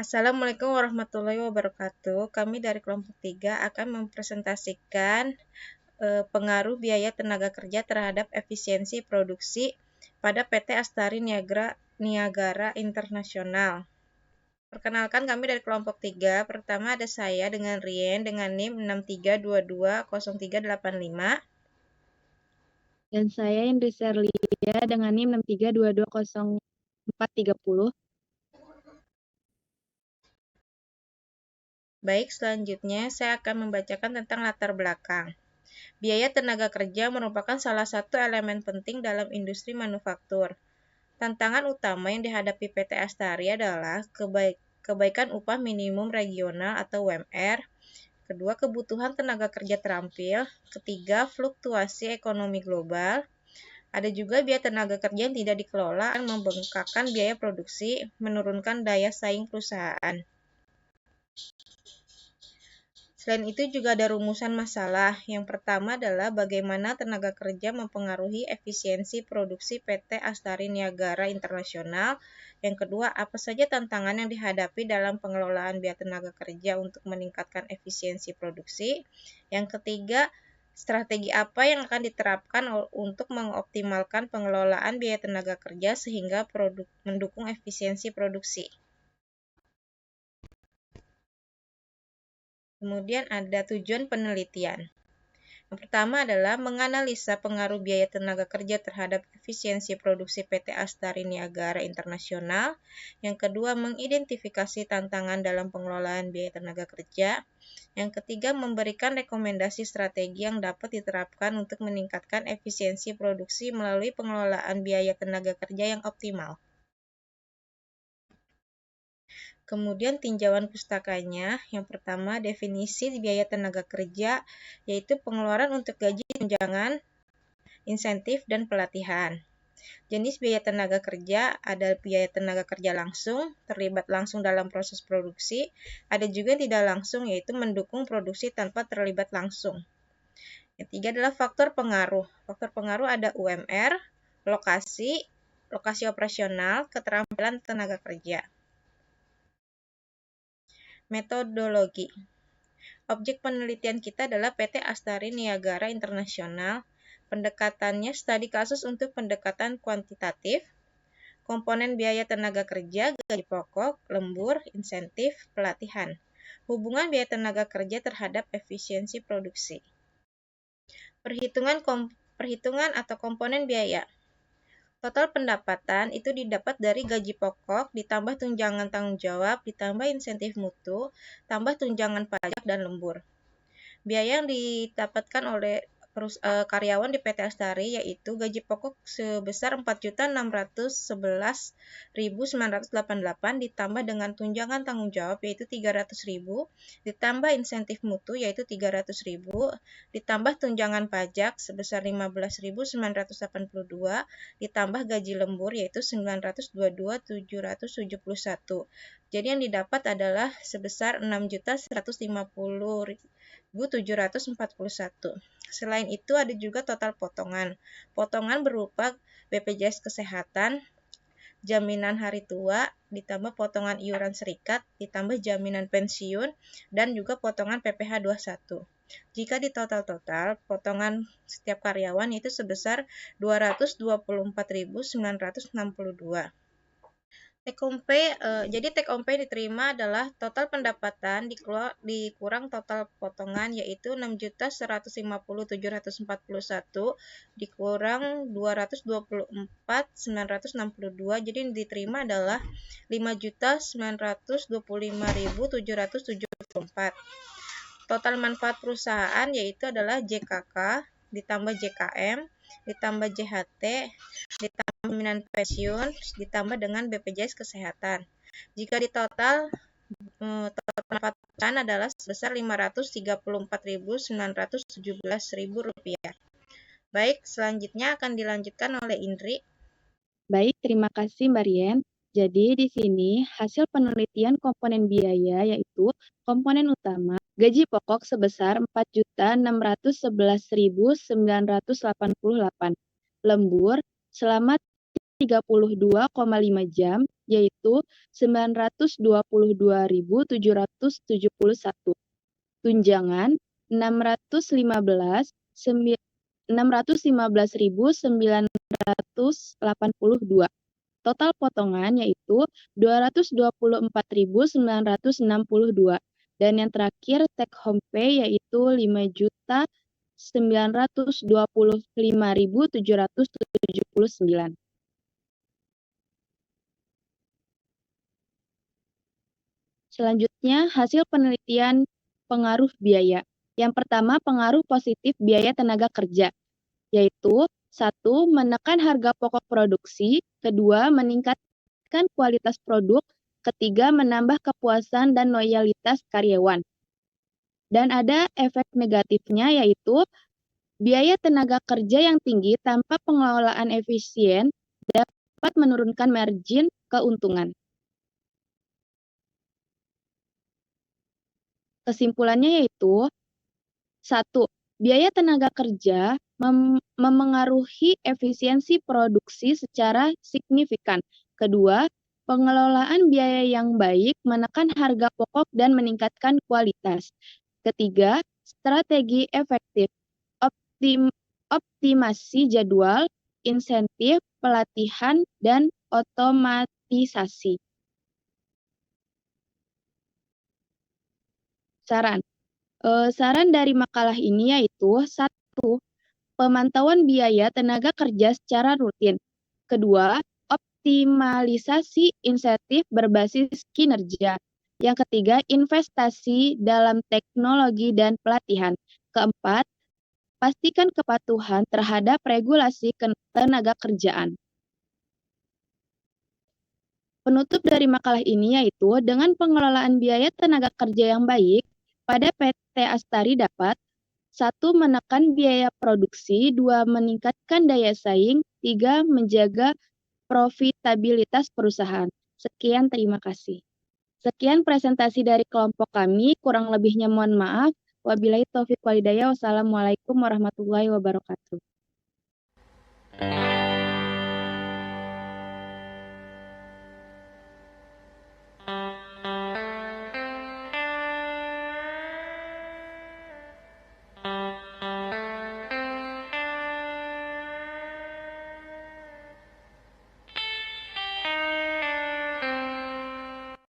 Assalamualaikum warahmatullahi wabarakatuh. Kami dari kelompok 3 akan mempresentasikan pengaruh biaya tenaga kerja terhadap efisiensi produksi pada PT Astari Niagara Internasional. Perkenalkan, kami dari kelompok 3. Pertama ada saya dengan Rien dengan NIM 63220385. Dan saya Indri Serlia dengan NIM 63220430. Baik, selanjutnya saya akan membacakan tentang latar belakang. Biaya tenaga kerja merupakan salah satu elemen penting dalam industri manufaktur. Tantangan utama yang dihadapi PT Astari adalah kebaikan upah minimum regional atau UMR, kedua kebutuhan tenaga kerja terampil, ketiga fluktuasi ekonomi global, ada juga biaya tenaga kerja yang tidak dikelola akan membengkakkan biaya produksi, menurunkan daya saing perusahaan. Selain itu juga ada rumusan masalah. Yang pertama adalah bagaimana tenaga kerja mempengaruhi efisiensi produksi PT Astari Niagara Internasional. Yang kedua, apa saja tantangan yang dihadapi dalam pengelolaan biaya tenaga kerja untuk meningkatkan efisiensi produksi. Yang ketiga, strategi apa yang akan diterapkan untuk mengoptimalkan pengelolaan biaya tenaga kerja sehingga mendukung efisiensi produksi. Kemudian ada tujuan penelitian. Yang pertama adalah menganalisa pengaruh biaya tenaga kerja terhadap efisiensi produksi PT Astari Niagara Internasional. Yang kedua, mengidentifikasi tantangan dalam pengelolaan biaya tenaga kerja. Yang ketiga, memberikan rekomendasi strategi yang dapat diterapkan untuk meningkatkan efisiensi produksi melalui pengelolaan biaya tenaga kerja yang optimal. Kemudian tinjauan pustakanya, yang pertama definisi biaya tenaga kerja, yaitu pengeluaran untuk gaji, tunjangan, insentif, dan pelatihan. Jenis biaya tenaga kerja, ada biaya tenaga kerja langsung, terlibat langsung dalam proses produksi, ada juga yang tidak langsung, yaitu mendukung produksi tanpa terlibat langsung. Yang tiga adalah faktor pengaruh. Faktor pengaruh ada UMR, lokasi operasional, keterampilan tenaga kerja. Metodologi. Objek penelitian kita adalah PT Astari Niagara Internasional. Pendekatannya studi kasus untuk pendekatan kuantitatif, komponen biaya tenaga kerja, gaji pokok, lembur, insentif, pelatihan. Hubungan biaya tenaga kerja terhadap efisiensi produksi. Perhitungan atau komponen biaya. Total pendapatan itu didapat dari gaji pokok, ditambah tunjangan tanggung jawab, ditambah insentif mutu, tambah tunjangan pajak dan lembur. Biaya yang didapatkan oleh karyawan di PT Astari yaitu gaji pokok sebesar 4.611.988 ditambah dengan tunjangan tanggung jawab yaitu 300.000, ditambah insentif mutu yaitu 300.000, ditambah tunjangan pajak sebesar 15.982, ditambah gaji lembur yaitu 922.771. Jadi yang didapat adalah sebesar 6.150.741. Selain itu ada juga total potongan. Potongan berupa BPJS Kesehatan, jaminan hari tua, ditambah potongan iuran serikat, ditambah jaminan pensiun, dan juga potongan PPh 21. Jika di total, potongan setiap karyawan itu sebesar 224.962. Jadi take home pay diterima adalah total pendapatan dikurang total potongan yaitu 6.150.741 dikurang 224.962. Jadi yang diterima adalah 5.925.774. Total manfaat perusahaan yaitu adalah JKK ditambah JKM ditambah JHT ditambah jaminan pensiun ditambah dengan BPJS Kesehatan. Jika di total manfaat perusahaan adalah sebesar Rp534.917.000. Baik, selanjutnya akan dilanjutkan oleh Indri. Baik, terima kasih Mbak Rien. Jadi di sini hasil penelitian komponen biaya yaitu komponen utama gaji pokok sebesar 4.611.988, lembur selama 32,5 jam, yaitu 922.771. Tunjangan 615.982. Total potongan yaitu 224.962. Dan yang terakhir take home pay yaitu 5.925.779. Selanjutnya, hasil penelitian pengaruh biaya. Yang pertama, pengaruh positif biaya tenaga kerja, yaitu 1. Menekan harga pokok produksi, kedua, meningkatkan kualitas produk, ketiga, menambah kepuasan dan loyalitas karyawan. Dan ada efek negatifnya, yaitu biaya tenaga kerja yang tinggi tanpa pengelolaan efisien dapat menurunkan margin keuntungan. Kesimpulannya yaitu 1. Biaya tenaga kerja memengaruhi efisiensi produksi secara signifikan. Kedua, pengelolaan biaya yang baik menekan harga pokok dan meningkatkan kualitas. Ketiga, strategi efektif, optimasi jadwal, insentif, pelatihan, dan otomatisasi. Saran dari makalah ini yaitu 1. Pemantauan biaya tenaga kerja secara rutin. Kedua, optimalisasi insentif berbasis kinerja. Yang ketiga, investasi dalam teknologi dan pelatihan. Keempat, pastikan kepatuhan terhadap regulasi tenaga kerjaan. Penutup dari makalah ini yaitu dengan pengelolaan biaya tenaga kerja yang baik, pada PT Astari dapat 1. Menekan biaya produksi, 2. Meningkatkan daya saing, 3. Menjaga profitabilitas perusahaan. Sekian, terima kasih. Sekian presentasi dari kelompok kami, kurang lebihnya mohon maaf. Wabillahi taufiq walhidayah. Wassalamualaikum warahmatullahi wabarakatuh.